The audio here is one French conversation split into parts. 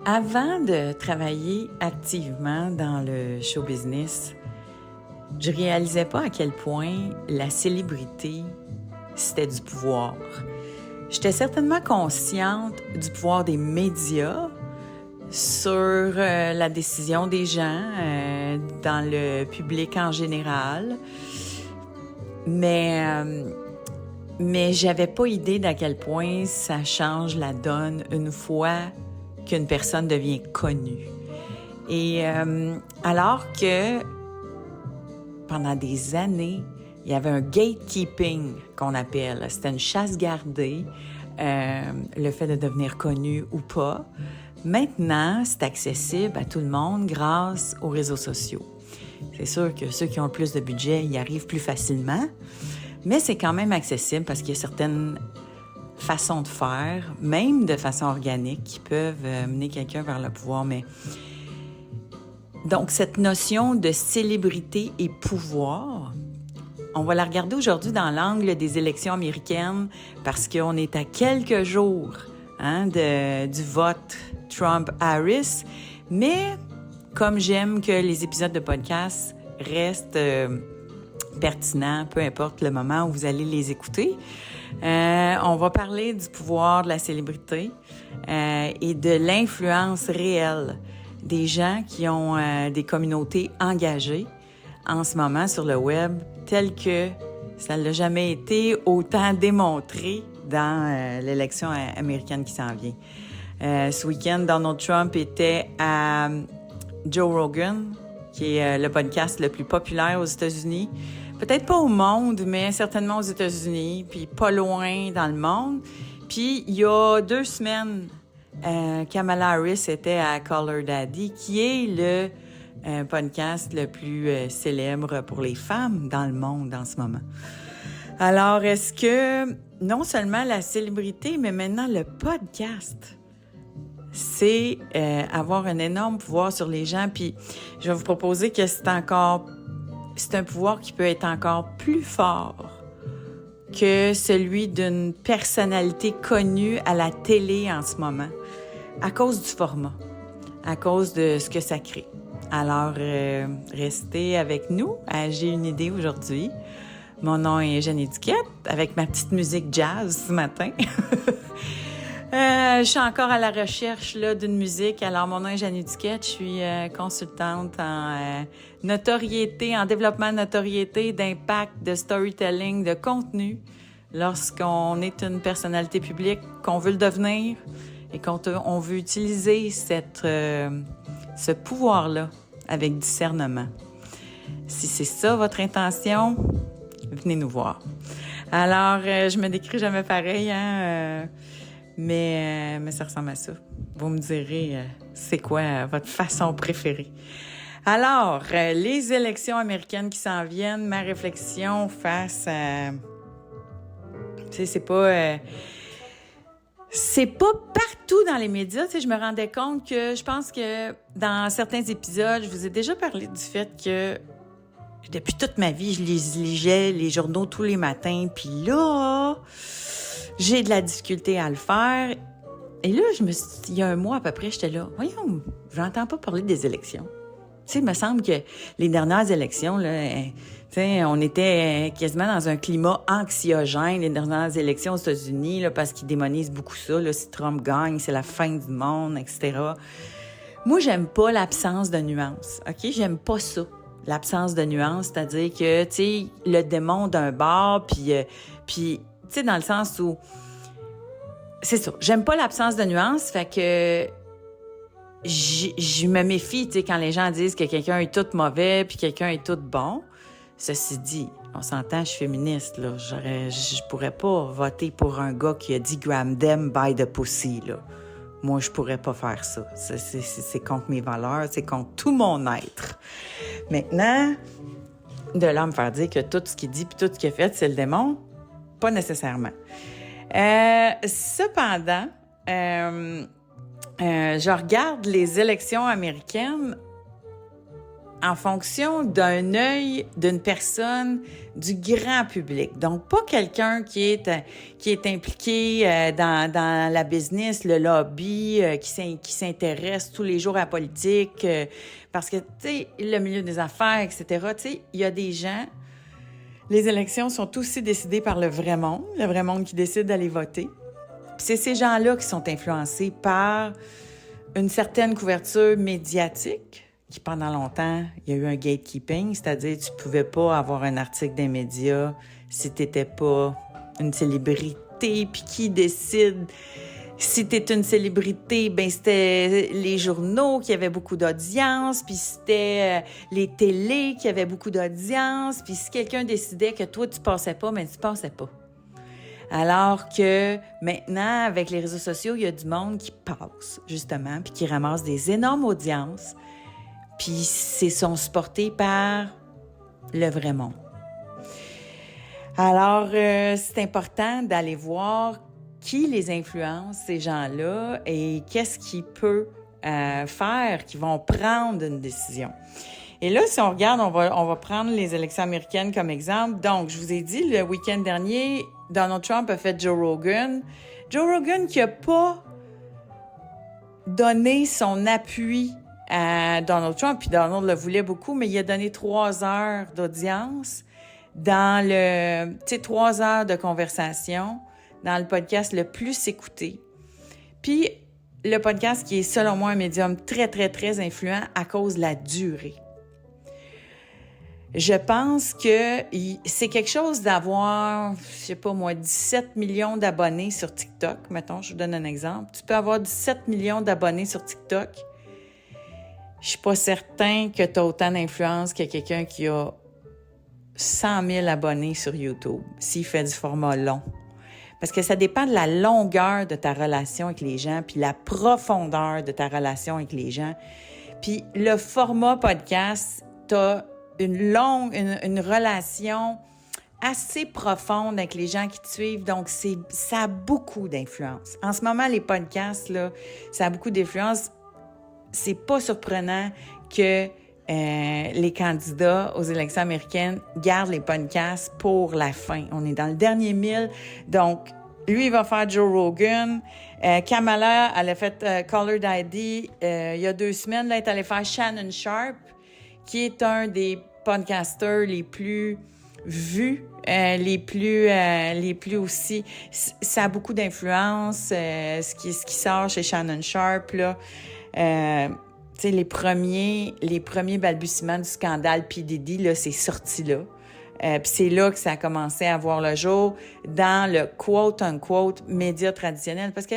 Avant de travailler activement dans le show business, je réalisais pas à quel point la célébrité, c'était du pouvoir. J'étais certainement consciente du pouvoir des médias sur la décision des gens, dans le public en général, mais j'avais pas idée d'à quel point ça change la donne une fois qu'une personne devient connue. Et alors que pendant des années, il y avait un gatekeeping qu'on appelle. C'était une chasse gardée, le fait de devenir connu ou pas. Maintenant, c'est accessible à tout le monde grâce aux réseaux sociaux. C'est sûr que ceux qui ont le plus de budget y arrivent plus facilement, mais c'est quand même accessible parce qu'il y a certaines façons de faire, même de façon organique, qui peuvent mener quelqu'un vers le pouvoir. Mais donc, cette notion de célébrité et pouvoir, on va la regarder aujourd'hui dans l'angle des élections américaines parce qu'on est à quelques jours du vote Trump-Harris. Mais comme j'aime que les épisodes de podcast restent pertinents, peu importe le moment où vous allez les écouter, on va parler du pouvoir de la célébrité et de l'influence réelle des gens qui ont des communautés engagées en ce moment sur le web, tel que ça ne l'a jamais été autant démontré dans l'élection américaine qui s'en vient. Ce week-end, Donald Trump était à Joe Rogan, qui est le podcast le plus populaire aux États-Unis. Peut-être pas au monde, mais certainement aux États-Unis, puis pas loin dans le monde. Puis il y a 2 semaines, Kamala Harris était à Call Her Daddy, qui est le podcast le plus célèbre pour les femmes dans le monde en ce moment. Alors, est-ce que non seulement la célébrité, mais maintenant le podcast, c'est avoir un énorme pouvoir sur les gens? Puis je vais vous proposer que c'est un pouvoir qui peut être encore plus fort que celui d'une personnalité connue à la télé en ce moment, à cause du format, à cause de ce que ça crée. Alors, restez avec nous. J'ai une idée aujourd'hui. Mon nom est Jeanne Étiquette, avec ma petite musique jazz ce matin. Je suis encore à la recherche là, d'une musique. Alors, mon nom est Jeanne Étiquette. Je suis consultante en notoriété, en développement de notoriété, d'impact, de storytelling, de contenu. Lorsqu'on est une personnalité publique, qu'on veut le devenir et qu'on veut utiliser ce pouvoir-là avec discernement. Si c'est ça votre intention, venez nous voir. Alors, je me décris jamais pareil, mais ça ressemble à ça. Vous me direz, c'est quoi votre façon préférée? Alors, les élections américaines qui s'en viennent, ma réflexion face à... Tu sais, c'est pas partout dans les médias. Tu sais, je me rendais compte que je pense que dans certains épisodes, je vous ai déjà parlé du fait que depuis toute ma vie, je lisais les journaux tous les matins. Puis là, j'ai de la difficulté à le faire. Et là, il y a un mois à peu près, j'étais là. Voyons, je n'entends pas parler des élections. Tu sais, il me semble que les dernières élections, là, tu sais, on était quasiment dans un climat anxiogène, les dernières élections aux États-Unis, là, parce qu'ils démonisent beaucoup ça, là, si Trump gagne, c'est la fin du monde, etc. Moi, j'aime pas l'absence de nuances, OK? J'aime pas ça, l'absence de nuances, c'est-à-dire que, tu sais, le démon d'un bord, puis tu sais, dans le sens où... C'est ça, j'aime pas l'absence de nuances, fait que... Je me méfie, tu sais, quand les gens disent que quelqu'un est tout mauvais puis quelqu'un est tout bon. Ceci dit, on s'entend, je suis féministe, là. Je pourrais pas voter pour un gars qui a dit "Grab them by the pussy", là. Moi, je pourrais pas faire ça. C'est contre mes valeurs, c'est contre tout mon être. Maintenant, de là me faire dire que tout ce qu'il dit puis tout ce qu'il a fait, c'est le démon, pas nécessairement. Cependant, je regarde les élections américaines en fonction d'un œil d'une personne du grand public. Donc, pas quelqu'un qui est impliqué dans la business, le lobby, qui s'intéresse tous les jours à la politique, parce que, tu sais, le milieu des affaires, etc., tu sais, il y a des gens... Les élections sont aussi décidées par le vrai monde qui décide d'aller voter. Puis c'est ces gens-là qui sont influencés par une certaine couverture médiatique, qui pendant longtemps, il y a eu un gatekeeping, c'est-à-dire tu pouvais pas avoir un article des médias si t'étais pas une célébrité, puis qui décide si t'es une célébrité, ben c'était les journaux qui avaient beaucoup d'audience, puis c'était les télés qui avaient beaucoup d'audience, puis si quelqu'un décidait que toi tu passais pas, ben tu passais pas. Alors que maintenant, avec les réseaux sociaux, il y a du monde qui passe, justement, puis qui ramasse des énormes audiences, puis sont supportés par le vrai monde. Alors, c'est important d'aller voir qui les influence, ces gens-là, et qu'est-ce qui peut faire, qu'ils vont prendre une décision. Et là, si on regarde, on va prendre les élections américaines comme exemple. Donc, je vous ai dit, le week-end dernier, Donald Trump a fait Joe Rogan. Joe Rogan qui n'a pas donné son appui à Donald Trump, puis Donald le voulait beaucoup, mais il a donné 3 heures d'audience dans 3 heures de conversation dans le podcast le plus écouté. Puis, le podcast qui est, selon moi, un médium très, très, très influent à cause de la durée. Je pense que c'est quelque chose d'avoir, 17 millions d'abonnés sur TikTok. Mettons, je vous donne un exemple. Tu peux avoir 17 millions d'abonnés sur TikTok. Je suis pas certain que tu as autant d'influence que quelqu'un qui a 100 000 abonnés sur YouTube, s'il fait du format long. Parce que ça dépend de la longueur de ta relation avec les gens, puis la profondeur de ta relation avec les gens. Puis le format podcast, tu as une relation assez profonde avec les gens qui te suivent. Donc, ça a beaucoup d'influence. En ce moment, les podcasts, là, ça a beaucoup d'influence. C'est pas surprenant que les candidats aux élections américaines gardent les podcasts pour la fin. On est dans le dernier mille. Donc, lui, il va faire Joe Rogan. Kamala, elle a fait Caller ID il y a 2 semaines. Là, elle est allée faire Shannon Sharp, qui est un des podcasters les plus vus, les plus aussi. Ça a beaucoup d'influence, ce qui sort chez Shannon Sharp, là. Tu sais, les premiers balbutiements du scandale P. Diddy, là, c'est sorti là. Puis c'est là que ça a commencé à voir le jour dans le quote-unquote média traditionnel. Parce que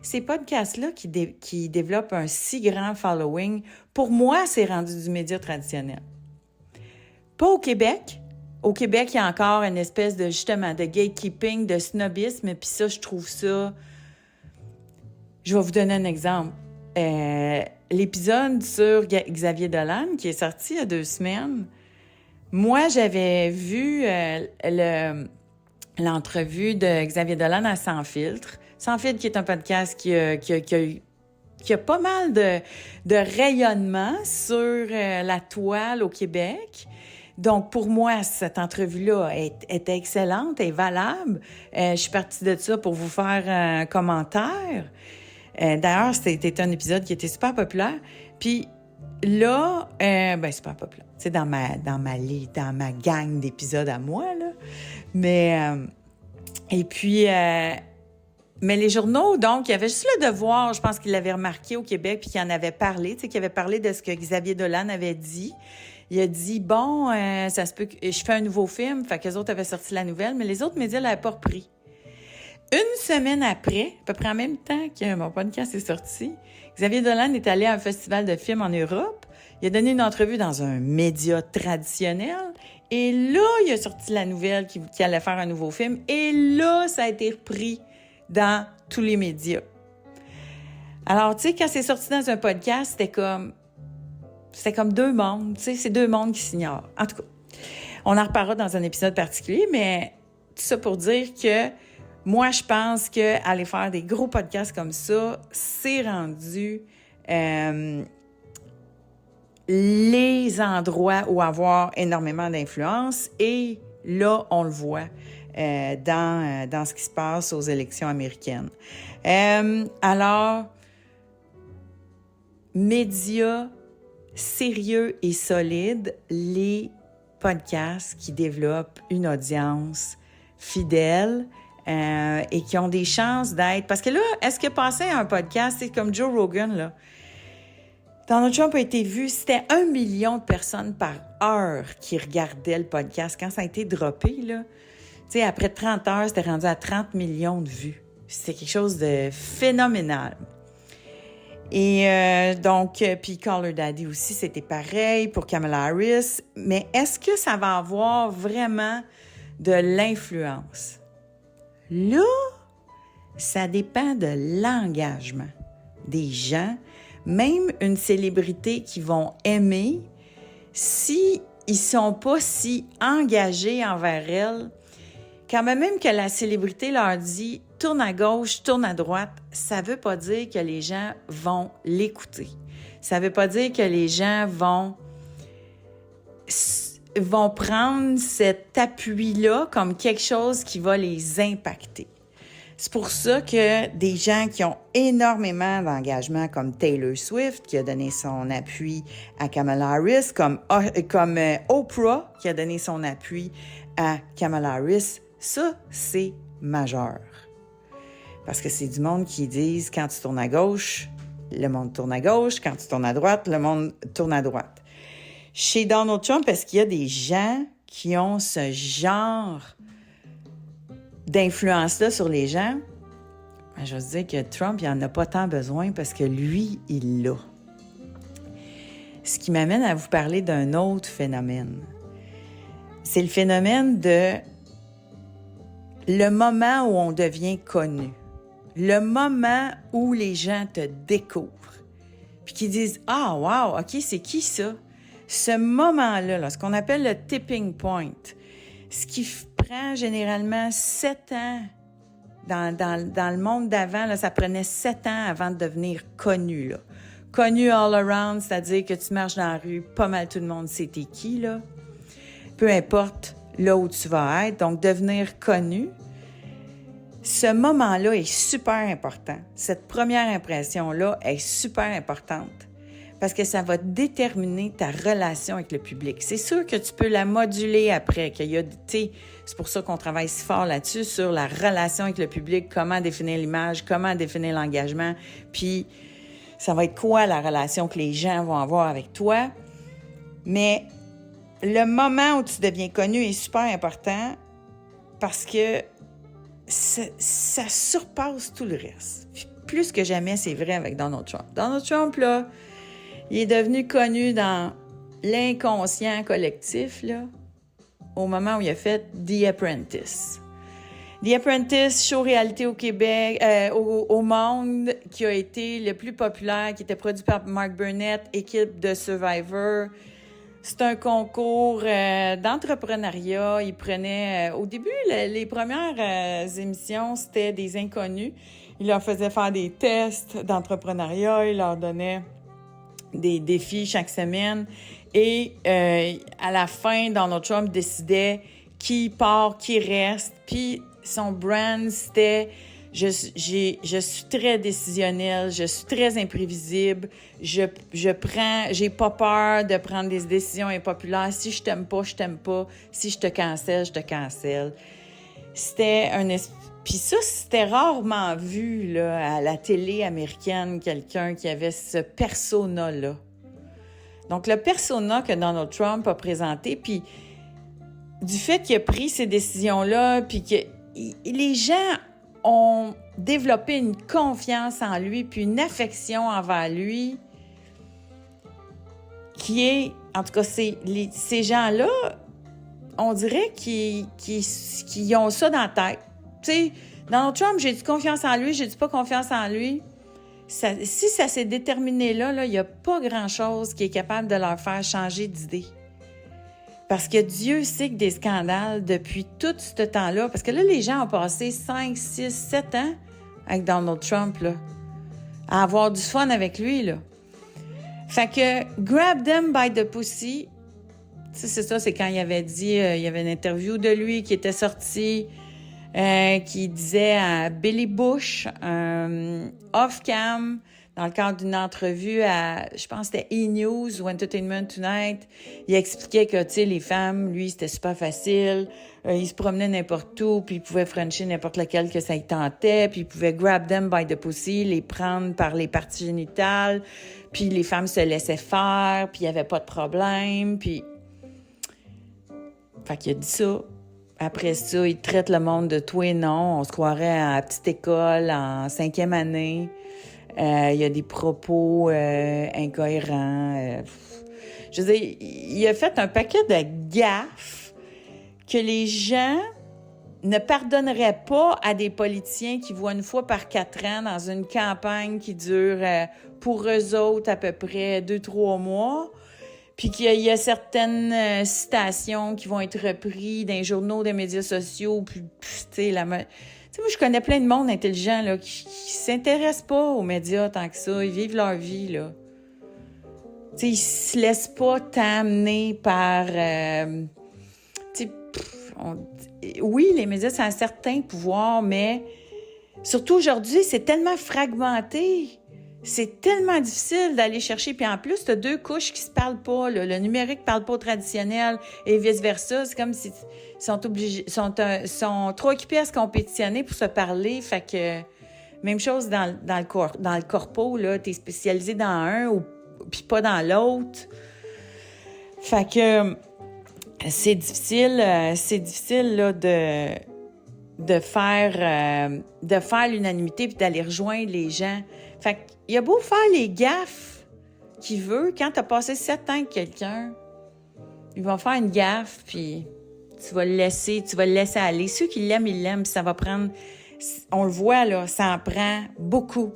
ces podcasts-là qui développent un si grand following, pour moi, c'est rendu du média traditionnel. Pas au Québec. Au Québec, il y a encore une espèce de, justement, de gatekeeping, de snobisme. Puis ça, je trouve ça... Je vais vous donner un exemple. L'épisode sur Xavier Dolan, qui est sorti il y a 2 semaines, moi, j'avais vu l'entrevue de Xavier Dolan à Sans Filtre. Sans Filtre, qui est un podcast qui a pas mal de rayonnement sur la toile au Québec. Donc, pour moi, cette entrevue-là était excellente et valable. Je suis partie de ça pour vous faire un commentaire. D'ailleurs, c'était un épisode qui était super populaire. Puis là, super populaire. C'est dans ma gang d'épisodes à moi, là. Mais, mais les journaux, donc, il y avait juste le Devoir, je pense qu'il l'avait remarqué au Québec, puis qu'il en avait parlé, tu sais, qu'il avait parlé de ce que Xavier Dolan avait dit. Il a dit, ça se peut que je fais un nouveau film, fait qu'eux autres avaient sorti la nouvelle, mais les autres médias l'avaient pas repris. Une semaine après, à peu près en même temps que mon podcast est sorti, Xavier Dolan est allé à un festival de films en Europe. Il a donné une entrevue dans un média traditionnel. Et là, il a sorti la nouvelle qu'il allait faire un nouveau film. Et là, ça a été repris dans tous les médias. Alors, tu sais, quand c'est sorti dans un podcast, c'était comme 2 mondes. Tu sais, c'est 2 mondes qui s'ignorent. En tout cas, on en reparlera dans un épisode particulier, mais tout ça pour dire que moi, je pense qu'aller faire des gros podcasts comme ça, c'est rendu les endroits où avoir énormément d'influence. Et là, on le voit dans ce qui se passe aux élections américaines. Alors, médias sérieux et solides, les podcasts qui développent une audience fidèle et qui ont des chances d'être... Parce que là, est-ce que passer à un podcast, c'est comme Joe Rogan, là, Donald Trump a été vu, c'était 1 million de personnes par heure qui regardaient le podcast. Quand ça a été droppé, là, tu sais, après 30 heures, c'était rendu à 30 millions de vues. C'était quelque chose de phénoménal. Et puis Call Her Daddy aussi, c'était pareil pour Kamala Harris. Mais est-ce que ça va avoir vraiment de l'influence? Là, ça dépend de l'engagement des gens. Même une célébrité qu'ils vont aimer, s'ils ne sont pas si engagés envers elle, quand même que la célébrité leur dit « tourne à gauche, tourne à droite », ça ne veut pas dire que les gens vont l'écouter. Ça ne veut pas dire que les gens vont prendre cet appui-là comme quelque chose qui va les impacter. C'est pour ça que des gens qui ont énormément d'engagement, comme Taylor Swift, qui a donné son appui à Kamala Harris, comme Oprah, qui a donné son appui à Kamala Harris, ça, c'est majeur. Parce que c'est du monde qui disent, quand tu tournes à gauche, le monde tourne à gauche. Quand tu tournes à droite, le monde tourne à droite. Chez Donald Trump, est-ce qu'il y a des gens qui ont ce genre d'influence-là sur les gens? Ben, je veux dire que Trump, il n'en a pas tant besoin parce que lui, il l'a. Ce qui m'amène à vous parler d'un autre phénomène. C'est le phénomène de le moment où on devient connu. Le moment où les gens te découvrent. Puis qu'ils disent « Ah, wow, OK, c'est qui ça? » Ce moment-là, là, ce qu'on appelle le tipping point, ce qui prend généralement 7 ans. Dans le monde d'avant, là, ça prenait 7 ans avant de devenir connu. Là. Connu all around, c'est-à-dire que tu marches dans la rue, pas mal tout le monde sait t'es qui, là. Peu importe là où tu vas être. Donc, devenir connu, ce moment-là est super important. Cette première impression-là est super importante parce que ça va déterminer ta relation avec le public. C'est sûr que tu peux la moduler après, c'est pour ça qu'on travaille si fort là-dessus, sur la relation avec le public, comment définir l'image, comment définir l'engagement, puis ça va être quoi la relation que les gens vont avoir avec toi. Mais le moment où tu deviens connu est super important parce que ça surpasse tout le reste. Puis plus que jamais, c'est vrai avec Donald Trump. Donald Trump, là, il est devenu connu dans l'inconscient collectif, là, au moment où il a fait The Apprentice. The Apprentice, show réalité au Québec, au monde, qui a été le plus populaire, qui était produit par Mark Burnett, équipe de Survivor. C'est un concours d'entrepreneuriat. Il prenait... au début, les premières émissions, c'était des inconnus. Il leur faisait faire des tests d'entrepreneuriat. Il leur donnait des défis chaque semaine. Et à la fin, Donald Trump décidait qui part, qui reste. Puis son brand, c'était je suis très décisionnelle, je suis très imprévisible, j'ai pas peur de prendre des décisions impopulaires. Si je t'aime pas, je t'aime pas. Si je te cancelle, je te cancelle. C'était Puis ça, c'était rarement vu là, à la télé américaine, quelqu'un qui avait ce persona-là. Donc, le persona que Donald Trump a présenté, puis du fait qu'il a pris ces décisions-là, puis que les gens ont développé une confiance en lui, puis une affection envers lui, qui est, en tout cas, ces gens-là, on dirait qu'ils ont ça dans la tête. Tu sais, Donald Trump, j'ai-tu confiance en lui, j'ai-tu pas confiance en lui? Si ça s'est déterminé là, il n'y a pas grand-chose qui est capable de leur faire changer d'idée. Parce que Dieu sait que des scandales depuis tout ce temps-là, parce que là, les gens ont passé 5, 6, 7 ans avec Donald Trump, là, à avoir du fun avec lui, là. Fait que grab them by the pussy, c'est ça, c'est quand il avait dit, il y avait une interview de lui qui était sortie, qui disait à Billy Bush, off-cam, dans le cadre d'une entrevue à, je pense que c'était E! News ou Entertainment Tonight, il expliquait que, tu sais, les femmes, lui, c'était super facile, il se promenait n'importe où, puis il pouvait frencher n'importe lequel que ça y tentait, puis il pouvait grab them by the pussy, les prendre par les parties génitales, puis les femmes se laissaient faire, puis il n'y avait pas de problème, puis... Fait qu'il a dit ça. Après ça, il traite le monde de tout et non. On se croirait à la petite école en 5e année. Il y a des propos incohérents. Je veux dire, il a fait un paquet de gaffes que les gens ne pardonneraient pas à des politiciens qui voient une fois par 4 ans dans une campagne qui dure pour eux autres à peu près 2-3 mois. Puis qu'il y a certaines citations qui vont être reprises dans les journaux, des médias sociaux. Puis, tu sais, moi, je connais plein de monde intelligent là, qui s'intéressent pas aux médias tant que ça. Ils vivent leur vie, là. Tu sais, ils se laissent pas t'amener par... oui, les médias, c'est un certain pouvoir, mais surtout aujourd'hui, c'est tellement fragmenté. C'est tellement difficile d'aller chercher. Puis en plus, tu as 2 couches qui se parlent pas. Là. Le numérique parle pas au traditionnel et vice-versa. C'est comme s'ils sont trop occupés à se compétitionner pour se parler. Fait que même chose dans le corpo, là. T'es spécialisé dans un puis pas dans l'autre. Fait que c'est difficile là, de faire l'unanimité puis d'aller rejoindre les gens. Fait qu'il a beau faire les gaffes qu'il veut, quand t'as passé 7 ans avec quelqu'un, il va faire une gaffe, puis tu vas le laisser aller. Ceux qui l'aiment, ils l'aiment, puis ça va prendre... On le voit, là, ça en prend beaucoup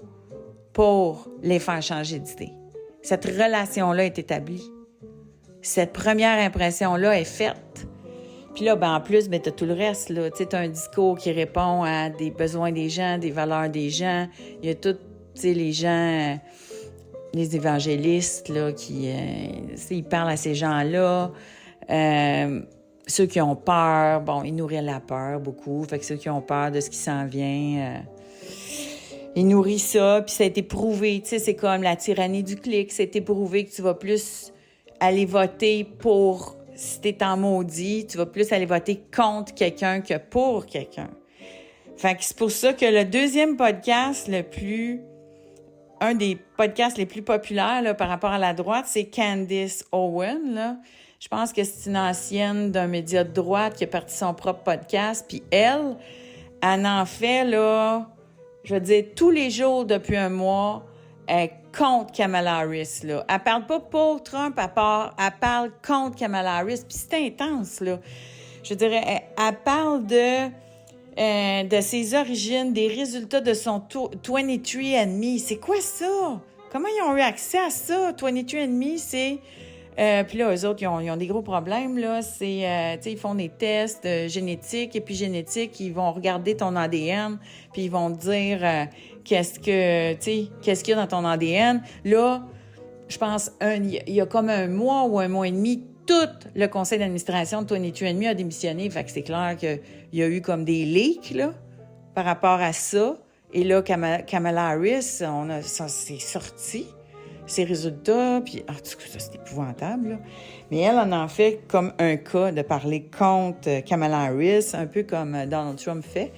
pour les faire changer d'idée. Cette relation-là est établie. Cette première impression-là est faite. Puis là, en plus, t'as tout le reste, là. Tu sais, t'as un discours qui répond à des besoins des gens, des valeurs des gens. Il y a tout... Tu sais, les gens, les évangélistes, là, qui, ils parlent à ces gens-là. Ceux qui ont peur, ils nourrissent la peur beaucoup. Fait que ceux qui ont peur de ce qui s'en vient, ils nourrissent ça. Puis ça a été prouvé, tu sais, c'est comme la tyrannie du clic. Ça a été prouvé que tu vas plus aller voter pour, si t'es en maudit, tu vas plus aller voter contre quelqu'un que pour quelqu'un. Fait que c'est pour ça que le deuxième podcast un des podcasts les plus populaires là, par rapport à la droite, c'est Candace Owen. Là. Je pense que c'est une ancienne d'un média de droite qui a parti son propre podcast. Puis elle en fait, là, je veux dire, tous les jours depuis un mois, elle est contre Kamala Harris. Là. Elle parle pas pour Trump, elle parle contre Kamala Harris. Puis c'est intense, là. Je dirais, elle parle de ses origines, des résultats de son 23andMe. C'est quoi ça? Comment ils ont eu accès à ça? 23andMe, c'est... puis là, eux autres, ils ont des gros problèmes, là. C'est, tu sais, ils font des tests génétiques, épigénétiques. Ils vont regarder ton ADN, puis ils vont te dire qu'est-ce qu'il y a dans ton ADN. Là, je pense, il y a comme un mois ou un mois et demi, tout le conseil d'administration de 23andMe a démissionné. Fait que c'est clair qu'il y a eu comme des leaks, là, par rapport à ça. Et là, Kamala Harris, ça s'est sorti, ses résultats. Puis, en tout cas, ça, c'est épouvantable, là. Mais elle en fait comme un cas de parler contre Kamala Harris, un peu comme Donald Trump fait.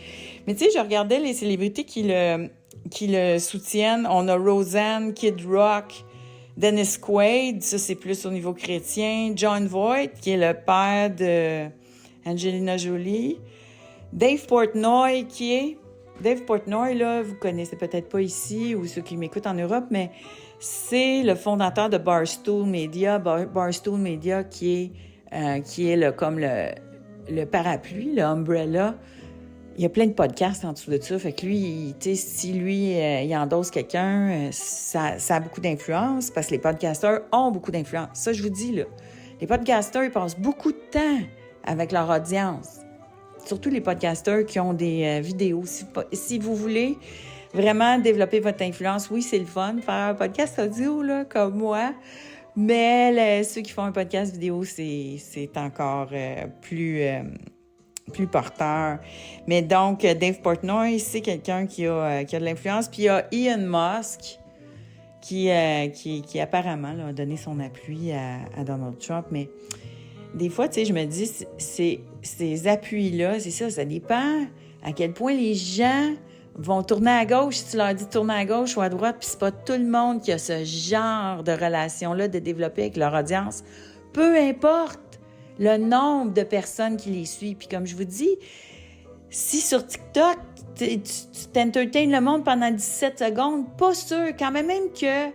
Mais tu sais, je regardais les célébrités qui le soutiennent. On a Roseanne, Kid Rock, Dennis Quaid, ça c'est plus au niveau chrétien. Jon Voight, qui est le père de Angelina Jolie. Dave Portnoy, là, vous connaissez peut-être pas ici, ou ceux qui m'écoutent en Europe, mais c'est le fondateur de Barstool Media. Barstool Media qui est comme le parapluie, le umbrella. Il y a plein de podcasts en dessous de ça. Fait que lui, tu sais, si lui, il endosse quelqu'un, ça a beaucoup d'influence parce que les podcasteurs ont beaucoup d'influence. Ça, je vous dis, là. Les podcasteurs, ils passent beaucoup de temps avec leur audience. Surtout les podcasteurs qui ont des vidéos. Si vous voulez vraiment développer votre influence. Oui, c'est le fun, faire un podcast audio, là, comme moi, mais ceux qui font un podcast vidéo, c'est encore plus porteur. Mais donc, Dave Portnoy, c'est quelqu'un qui a de l'influence. Puis il y a Elon Musk qui apparemment là, a donné son appui à Donald Trump. Mais des fois, tu sais, je me dis, ces appuis-là, c'est ça dépend à quel point les gens vont tourner à gauche. Si tu leur dis de tourner à gauche ou à droite, puis c'est pas tout le monde qui a ce genre de relation-là de développer avec leur audience. Peu importe le nombre de personnes qui les suivent. Puis comme je vous dis, si sur TikTok, tu t'entertaines le monde pendant 17 secondes, pas sûr. Quand même que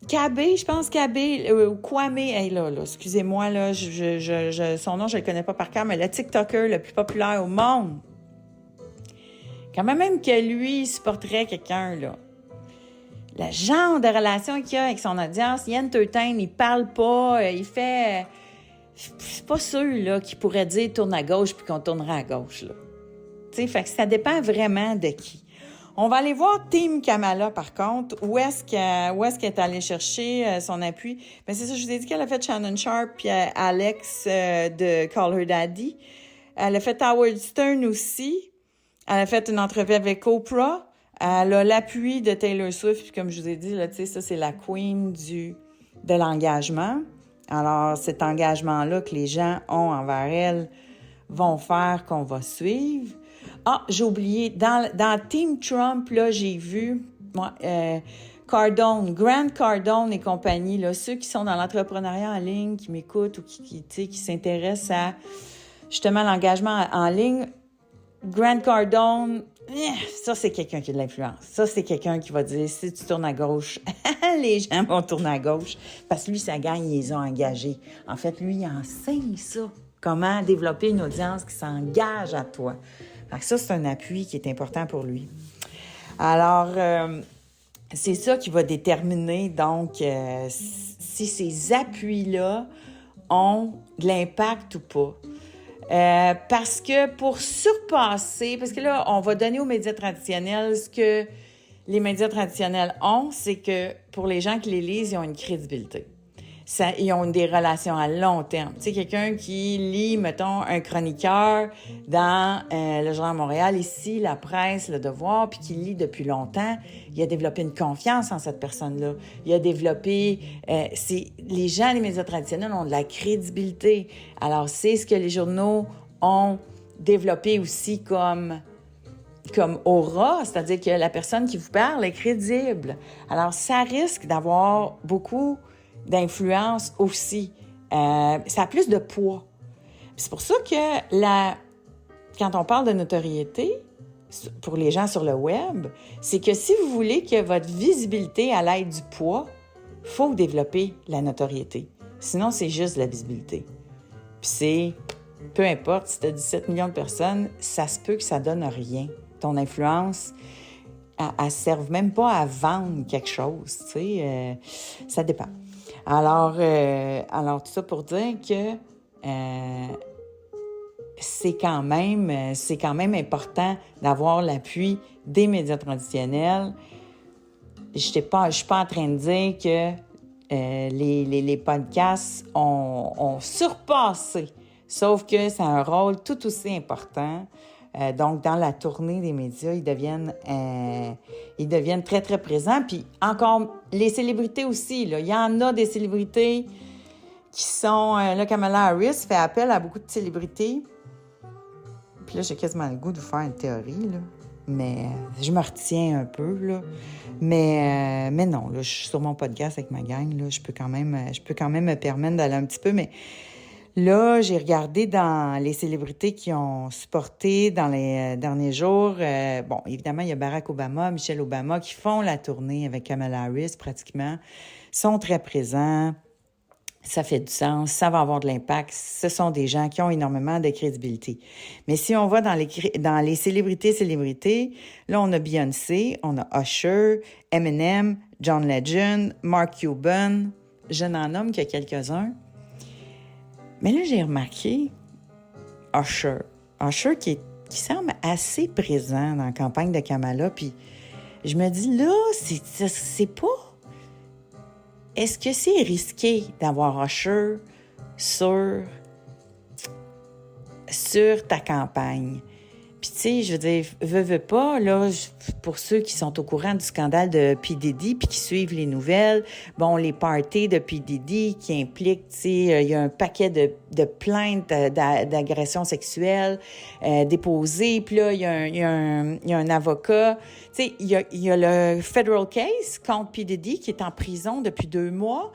Kabé, je pense Kabé, ou Kwame, hey, là, excusez-moi, là, son nom, je le connais pas par cœur, mais le TikToker le plus populaire au monde, quand même que lui, il supporterait quelqu'un, là. Le genre de relation qu'il a avec son audience, il entertain, il parle pas, il fait... C'est pas sûr, là, qu'il pourrait dire « tourne à gauche » puis qu'on tournera à gauche, là. Tu sais, fait que ça dépend vraiment de qui. On va aller voir Team Kamala, par contre. Où est-ce qu'elle est allée chercher son appui? Bien, c'est ça, je vous ai dit qu'elle a fait Shannon Sharp puis Alex de Call Her Daddy. Elle a fait Howard Stern aussi. Elle a fait une entrevue avec Oprah. Elle a l'appui de Taylor Swift. Puis comme je vous ai dit, là, tu sais, ça, c'est la queen de l'engagement. Alors, cet engagement-là que les gens ont envers elle vont faire qu'on va suivre. Ah, j'ai oublié, dans Team Trump, là, j'ai vu Cardone, Grant Cardone et compagnie, là, ceux qui sont dans l'entrepreneuriat en ligne, qui m'écoutent ou qui s'intéressent à, justement, l'engagement en ligne. Grant Cardone, ça, c'est quelqu'un qui a de l'influence. Ça, c'est quelqu'un qui va dire, si tu tournes à gauche, les gens vont tourner à gauche. Parce que lui, sa gang, ils les ont engagés. En fait, lui, il enseigne ça. Comment développer une audience qui s'engage à toi. Fait que ça, c'est un appui qui est important pour lui. Alors, c'est ça qui va déterminer, donc, si ces appuis-là ont de l'impact ou pas. Parce que pour surpasser, parce que là, on va donner aux médias traditionnels ce que les médias traditionnels ont, c'est que pour les gens qui les lisent, ils ont une crédibilité. Ils ont des relations à long terme. Tu sais, quelqu'un qui lit, mettons, un chroniqueur dans le Journal de Montréal, ici, La Presse, Le Devoir, puis qui lit depuis longtemps, il a développé une confiance en cette personne-là. Il a développé... les gens des médias traditionnels ont de la crédibilité. Alors, c'est ce que les journaux ont développé aussi comme aura, c'est-à-dire que la personne qui vous parle est crédible. Alors, ça risque d'avoir beaucoup d'influence aussi. Ça a plus de poids. Puis c'est pour ça que quand on parle de notoriété, pour les gens sur le web, c'est que si vous voulez que votre visibilité à l'aide du poids, il faut développer la notoriété. Sinon, c'est juste la visibilité. Puis peu importe, si tu as 17 millions de personnes, ça se peut que ça donne rien. Ton influence, elle ne serve même pas à vendre quelque chose, tu sais. Ça dépend. Alors, tout ça pour dire que c'est quand même important d'avoir l'appui des médias traditionnels. Je suis pas en train de dire que les podcasts ont surpassé, sauf que c'est un rôle tout aussi important. Donc, dans la tournée des médias, ils deviennent très, très présents. Puis encore, les célébrités aussi, là. Il y en a des célébrités qui sont... là, Kamala Harris fait appel à beaucoup de célébrités. Puis là, j'ai quasiment le goût de vous faire une théorie, là. Mais je me retiens un peu, là. Mais non, là, je suis sur mon podcast avec ma gang, là. Je peux quand même me permettre d'aller un petit peu, mais... Là, j'ai regardé dans les célébrités qui ont supporté dans les derniers jours. Bon, évidemment, il y a Barack Obama, Michelle Obama qui font la tournée avec Kamala Harris pratiquement, sont très présents. Ça fait du sens, ça va avoir de l'impact. Ce sont des gens qui ont énormément de crédibilité. Mais si on va dans les célébrités, là, on a Beyoncé, on a Usher, Eminem, John Legend, Mark Cuban. Je n'en nomme que quelques-uns. Mais là, j'ai remarqué Usher qui qui semble assez présent dans la campagne de Kamala. Puis je me dis, là, c'est pas... Est-ce que c'est risqué d'avoir Usher sur ta campagne? Puis, tu sais, je veux dire, veux pas, là, pour ceux qui sont au courant du scandale de P. Diddy puis qui suivent les nouvelles, bon, les parties de P. Diddy qui impliquent, tu sais, il y a un paquet de plaintes d'agressions sexuelles déposées. Puis là, il y a un avocat. Tu sais, il y a le federal case contre P. Diddy qui est en prison depuis 2 mois.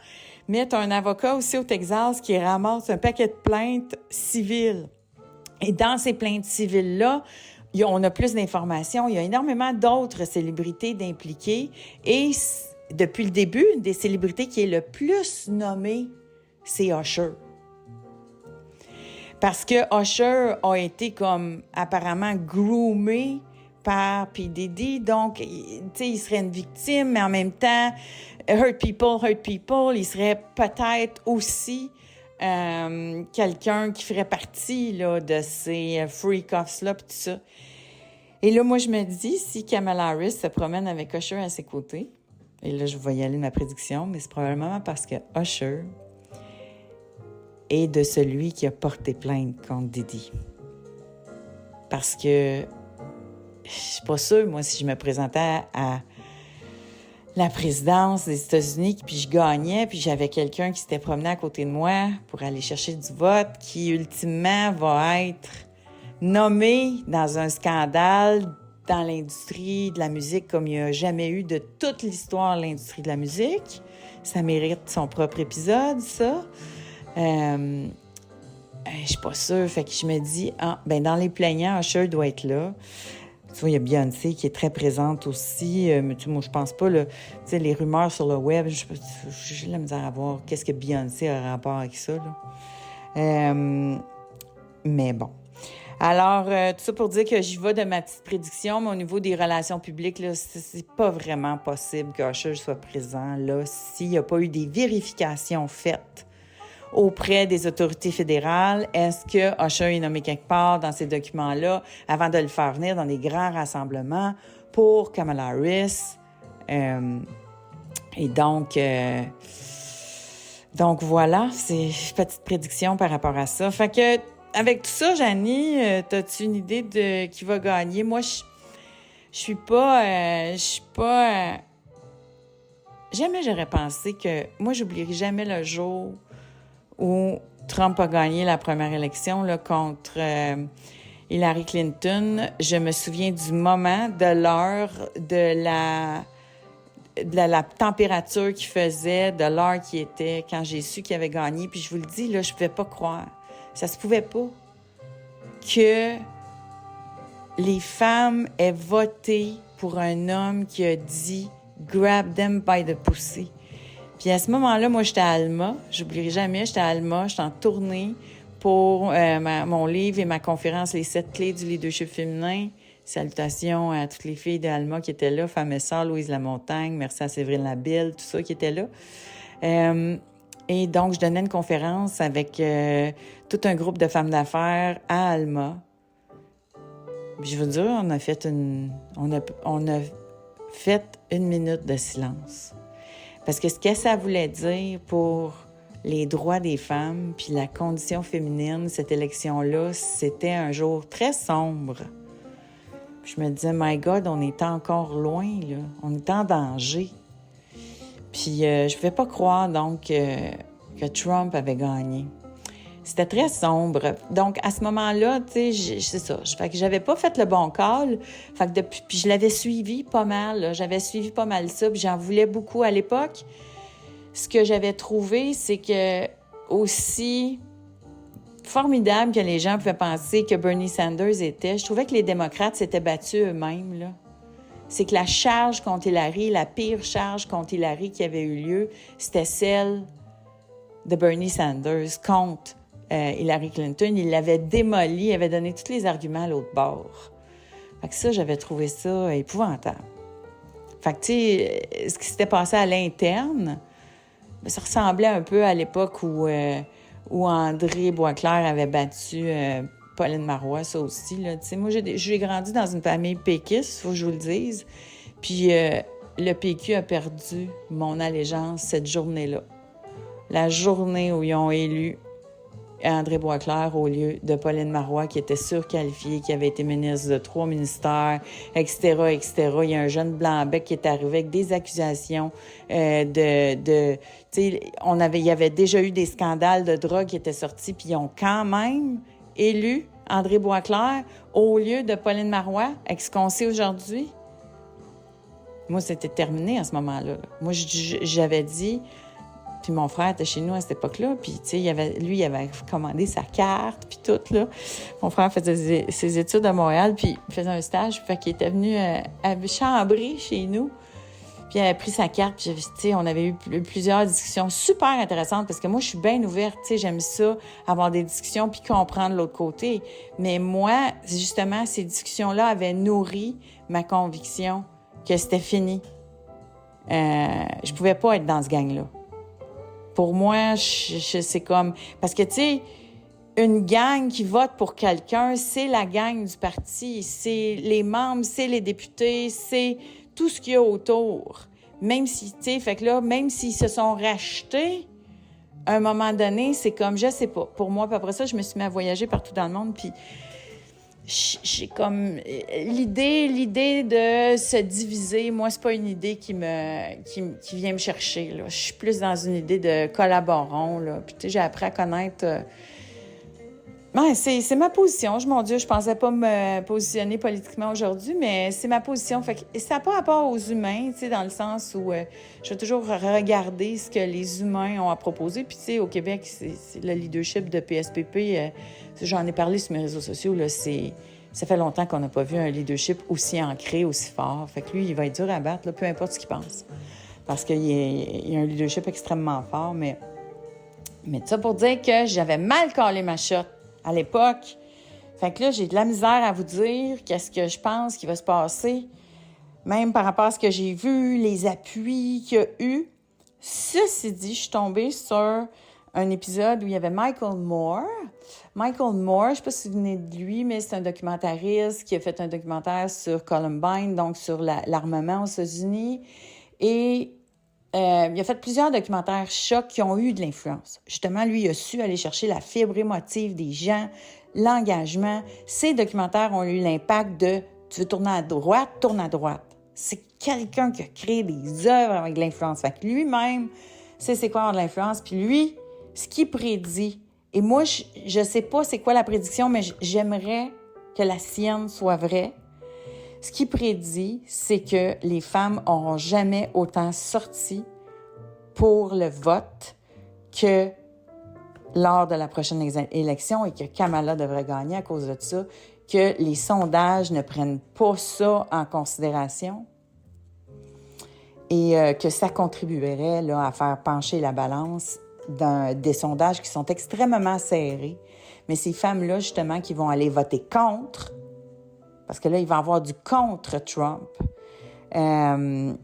Mais tu as un avocat aussi au Texas qui ramasse un paquet de plaintes civiles. Et dans ces plaintes civiles-là, on a plus d'informations. Il y a énormément d'autres célébrités d'impliquées. Et depuis le début, une des célébrités qui est le plus nommée, c'est Usher. Parce que Usher a été comme apparemment groomé par P. Diddy. Donc, tu sais, il serait une victime, mais en même temps, hurt people. Il serait peut-être aussi... quelqu'un qui ferait partie là, de ces freak-offs-là pis tout ça. Et là, moi, je me dis, si Kamala Harris se promène avec Usher à ses côtés, et là, je vais y aller de ma prédiction, mais c'est probablement parce que Usher est de celui qui a porté plainte contre Diddy. Parce que je suis pas sûre, moi, si je me présentais à la présidence des États-Unis, puis je gagnais, puis j'avais quelqu'un qui s'était promené à côté de moi pour aller chercher du vote, qui ultimement va être nommé dans un scandale dans l'industrie de la musique comme il n'y a jamais eu de toute l'histoire de l'industrie de la musique. Ça mérite son propre épisode, ça. Je suis pas sûre, fait que je me dis, dans les plaignants, Usher doit être là. Tu vois, il y a Beyoncé qui est très présente aussi. Mais moi, je pense pas, tu sais, les rumeurs sur le web, j'ai la misère à voir qu'est-ce que Beyoncé a rapport avec ça, là. Mais bon. Alors, tout ça pour dire que j'y vais de ma petite prédiction, mais au niveau des relations publiques, là, c'est pas vraiment possible qu'Usher soit présent, là, s'il n'y a pas eu des vérifications faites auprès des autorités fédérales. Est-ce que Usher est nommé quelque part dans ces documents-là avant de le faire venir dans des grands rassemblements pour Kamala Harris? Et donc voilà, c'est une petite prédiction par rapport à ça. Fait que, avec tout ça, Janie, t'as-tu une idée de qui va gagner? Moi, je suis pas... Jamais j'aurais pensé que... Moi, j'oublierai jamais le jour où Trump a gagné la première élection là, contre Hillary Clinton. Je me souviens du moment, de l'heure, de la température qu'il faisait, de l'heure qui était quand j'ai su qu'il avait gagné. Puis je vous le dis, là, je pouvais pas croire. Ça se pouvait pas que les femmes aient voté pour un homme qui a dit « Grab them by the pussy ». Puis à ce moment-là, moi, j'étais à Alma. J'oublierai jamais, j'étais à Alma. J'étais en tournée pour mon livre et ma conférence « Les 7 clés du leadership féminin ». Salutations à toutes les filles d'Alma qui étaient là, femme et sœur, Louise Lamontagne, merci à Séverine Labille, tout ça qui était là. Et donc, je donnais une conférence avec tout un groupe de femmes d'affaires à Alma. Puis je veux dire, on a fait une minute de silence. Parce que ce que ça voulait dire pour les droits des femmes puis la condition féminine, cette élection-là, c'était un jour très sombre. Puis je me disais, my God, on est encore loin, là. On est en danger. Puis je ne pouvais pas croire, donc, que Trump avait gagné. C'était très sombre. Donc, à ce moment-là, tu sais, c'est ça. Fait que j'avais pas fait le bon call. Fait que puis je l'avais suivi pas mal, là. J'avais suivi pas mal ça, puis j'en voulais beaucoup à l'époque. Ce que j'avais trouvé, c'est que aussi formidable que les gens pouvaient penser que Bernie Sanders était, je trouvais que les démocrates s'étaient battus eux-mêmes, là. C'est que la charge contre Hillary, la pire charge contre Hillary qui avait eu lieu, c'était celle de Bernie Sanders contre Hillary Clinton. Il l'avait démoli, il avait donné tous les arguments à l'autre bord. Fait que ça, j'avais trouvé ça épouvantable. Fait que, tu sais, ce qui s'était passé à l'interne, ça ressemblait un peu à l'époque où André Boisclair avait battu Pauline Marois, ça aussi. Là. Moi, j'ai grandi dans une famille péquiste, il faut que je vous le dise. Puis le PQ a perdu mon allégeance cette journée-là. La journée où ils ont élu André Boisclair au lieu de Pauline Marois, qui était surqualifiée, qui avait été ministre de 3 ministères, etc., etc. Il y a un jeune Blanc-Bec qui est arrivé avec des accusations tu sais, il y avait déjà eu des scandales de drogue qui étaient sortis, puis ils ont quand même élu André Boisclair au lieu de Pauline Marois, avec ce qu'on sait aujourd'hui. Moi, c'était terminé à ce moment-là. Moi, j'avais dit... Puis mon frère était chez nous à cette époque-là, puis tu sais, il avait commandé sa carte, puis tout, là. Mon frère faisait ses études à Montréal, puis il faisait un stage, fait qu'il était venu à Chambry, chez nous, puis il avait pris sa carte, puis tu sais, on avait eu plusieurs discussions super intéressantes, parce que moi, je suis bien ouverte, tu sais, j'aime ça, avoir des discussions, puis comprendre l'autre côté. Mais moi, justement, ces discussions-là avaient nourri ma conviction que c'était fini. Je pouvais pas être dans ce gang-là. Pour moi, c'est comme... Parce que, tu sais, une gang qui vote pour quelqu'un, c'est la gang du parti. C'est les membres, c'est les députés, c'est tout ce qu'il y a autour. Même si, tu sais, fait que là, même s'ils se sont rachetés, à un moment donné, c'est comme, je sais pas. Pour moi, puis après ça, je me suis mis à voyager partout dans le monde, puis j'ai comme... L'idée de se diviser, moi, c'est pas une idée qui vient me chercher, là. Je suis plus dans une idée de collaborons, là. Puis, tu sais, j'ai appris à connaître... Ouais, c'est ma position. Mon Dieu, je pensais pas me positionner politiquement aujourd'hui, mais c'est ma position. Fait que ça n'a pas rapport aux humains, tu sais, dans le sens où je vais toujours regarder ce que les humains ont à proposer. Puis, tu sais, au Québec, c'est le leadership de PSPP. J'en ai parlé sur mes réseaux sociaux, là, ça fait longtemps qu'on n'a pas vu un leadership aussi ancré, aussi fort. Fait que lui, il va être dur à battre, là, peu importe ce qu'il pense. Parce qu'il y a un leadership extrêmement fort, mais tout ça pour dire que j'avais mal collé ma shot à l'époque. Fait que là, j'ai de la misère à vous dire qu'est-ce que je pense qui va se passer, même par rapport à ce que j'ai vu, les appuis qu'il y a eu. Ceci dit, je suis tombée sur un épisode où il y avait Michael Moore. Michael Moore, je ne sais pas si vous venez de lui, mais c'est un documentariste qui a fait un documentaire sur Columbine, donc sur l'armement aux États-Unis. Et il a fait plusieurs documentaires chocs qui ont eu de l'influence. Justement, lui, il a su aller chercher la fibre émotive des gens, l'engagement. Ces documentaires ont eu l'impact de « tu veux tourner à droite, tourne à droite ». C'est quelqu'un qui a créé des œuvres avec de l'influence. Fait que lui-même, c'est quoi avoir de l'influence. Puis lui, ce qu'il prédit, et moi, je sais pas c'est quoi la prédiction, mais j'aimerais que la sienne soit vraie. Ce qu'il prédit, c'est que les femmes n'auront jamais autant sorti pour le vote que lors de la prochaine élection et que Kamala devrait gagner à cause de ça, que les sondages ne prennent pas ça en considération et que ça contribuerait là, à faire pencher la balance des sondages qui sont extrêmement serrés. Mais ces femmes-là, justement, qui vont aller voter contre, parce que là, il va y avoir du contre Trump, ils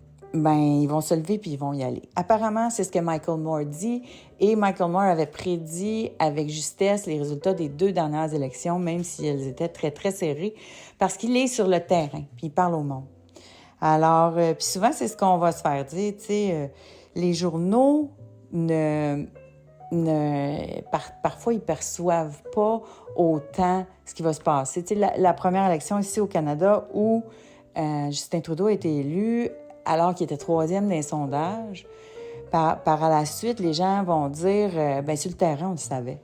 vont se lever puis ils vont y aller. Apparemment, c'est ce que Michael Moore dit. Et Michael Moore avait prédit avec justesse les résultats des 2 dernières élections, même si elles étaient très, très serrées, parce qu'il est sur le terrain, puis il parle au monde. Alors, puis souvent, c'est ce qu'on va se faire dire, tu sais, les journaux parfois, ils perçoivent pas autant ce qui va se passer. Tu sais, la première élection ici au Canada où Justin Trudeau a été élu alors qu'il était 3e dans les sondages, par la suite, les gens vont dire sur le terrain, on le savait.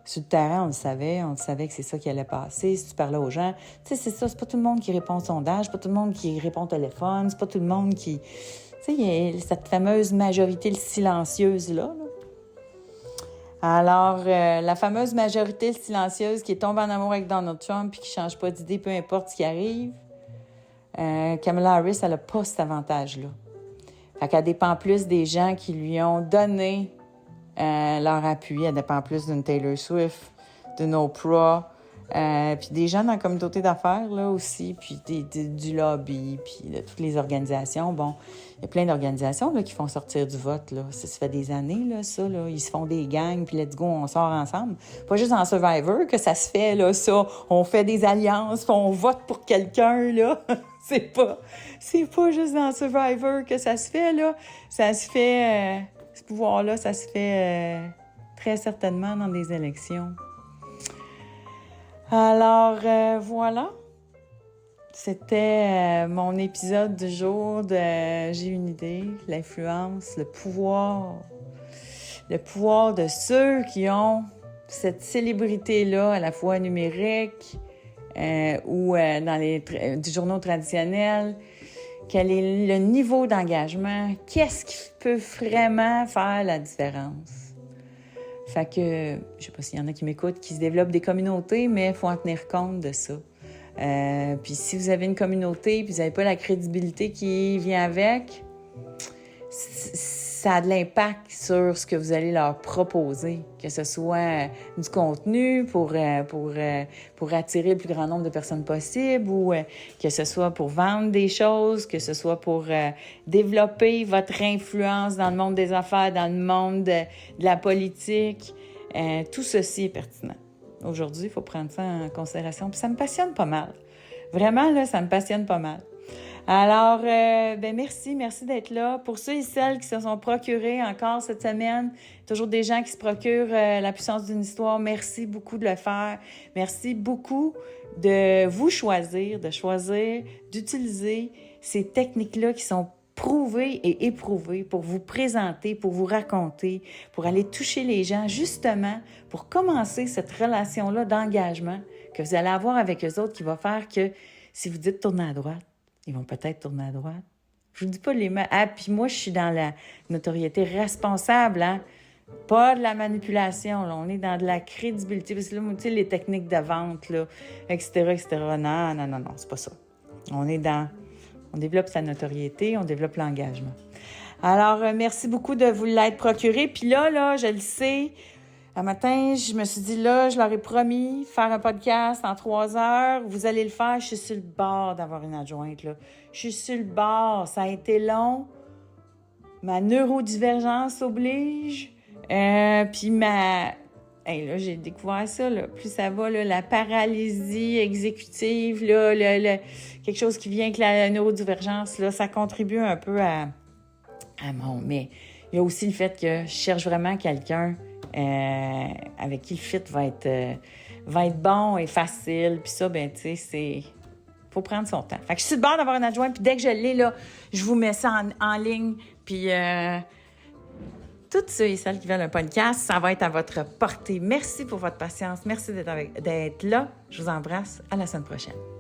Sur le terrain, on le savait que c'est ça qui allait passer. Si tu parlais aux gens, tu sais, c'est ça, c'est pas tout le monde qui répond au sondage, c'est pas tout le monde qui répond au téléphone, c'est pas tout le monde qui... Tu sais, il y a cette fameuse majorité silencieuse-là, là. Alors, la fameuse majorité silencieuse qui est tombée en amour avec Donald Trump et qui ne change pas d'idée, peu importe ce qui arrive, Kamala Harris, elle n'a pas cet avantage-là. Fait qu'elle dépend plus des gens qui lui ont donné leur appui. Elle dépend plus d'une Taylor Swift, d'une Oprah, puis des gens dans la communauté d'affaires, là, aussi, puis du lobby, puis de toutes les organisations. Bon, il y a plein d'organisations, là, qui font sortir du vote, là. Ça fait des années, là, ça, là. Ils se font des gangs, puis let's go, on sort ensemble. Pas juste en Survivor que ça se fait, là, ça. On fait des alliances, puis on vote pour quelqu'un, là. C'est pas juste dans Survivor que ça se fait, là. Ça se fait, ce pouvoir-là, ça se fait très certainement dans des élections. Alors, voilà. C'était mon épisode du jour de J'ai une idée, l'influence, le pouvoir de ceux qui ont cette célébrité-là, à la fois numérique ou dans les journaux traditionnels. Quel est le niveau d'engagement? Qu'est-ce qui peut vraiment faire la différence? Fait que, je sais pas s'il y en a qui m'écoutent, qui se développent des communautés, mais il faut en tenir compte de ça. Puis si vous avez une communauté puis vous n'avez pas la crédibilité qui vient avec, ça a de l'impact sur ce que vous allez leur proposer, que ce soit du contenu pour attirer le plus grand nombre de personnes possible ou que ce soit pour vendre des choses, que ce soit pour développer votre influence dans le monde des affaires, dans le monde de la politique. Tout ceci est pertinent. Aujourd'hui, il faut prendre ça en considération. Puis ça me passionne pas mal. Vraiment, là, ça me passionne pas mal. Alors, merci d'être là. Pour ceux et celles qui se sont procurés encore cette semaine, toujours des gens qui se procurent la puissance d'une histoire, merci beaucoup de le faire. Merci beaucoup de vous choisir, d'utiliser ces techniques-là qui sont prouvées et éprouvées pour vous présenter, pour vous raconter, pour aller toucher les gens, justement, pour commencer cette relation-là d'engagement que vous allez avoir avec eux autres qui va faire que si vous dites tourner à droite, ils vont peut-être tourner à droite. Je vous dis pas les mains. Ah, puis moi, je suis dans la notoriété responsable, hein? Pas de la manipulation, là. On est dans de la crédibilité. Parce que là, tu sais, les techniques de vente, là, etc. Non, c'est pas ça. On développe sa notoriété, on développe l'engagement. Alors, merci beaucoup de vous l'être procuré. Puis là, je le sais, un matin, je me suis dit, là, je leur ai promis faire un podcast en 3 heures. Vous allez le faire. Je suis sur le bord d'avoir une adjointe, là. Je suis sur le bord. Ça a été long. Ma neurodivergence oblige. Puis Hey, là, j'ai découvert ça, là. Plus ça va, là, la paralysie exécutive, là, quelque chose qui vient avec la neurodivergence, là, ça contribue un peu à mon... Mais il y a aussi le fait que je cherche vraiment quelqu'un avec qui le fit va être bon et facile. Puis ça, ben, tu sais, faut prendre son temps. Fait que je suis de bord d'avoir un adjoint, puis dès que je l'ai, là, je vous mets ça en ligne, puis... toutes ceux et celles qui veulent un podcast, ça va être à votre portée. Merci pour votre patience. Merci d'être là. Je vous embrasse. À la semaine prochaine.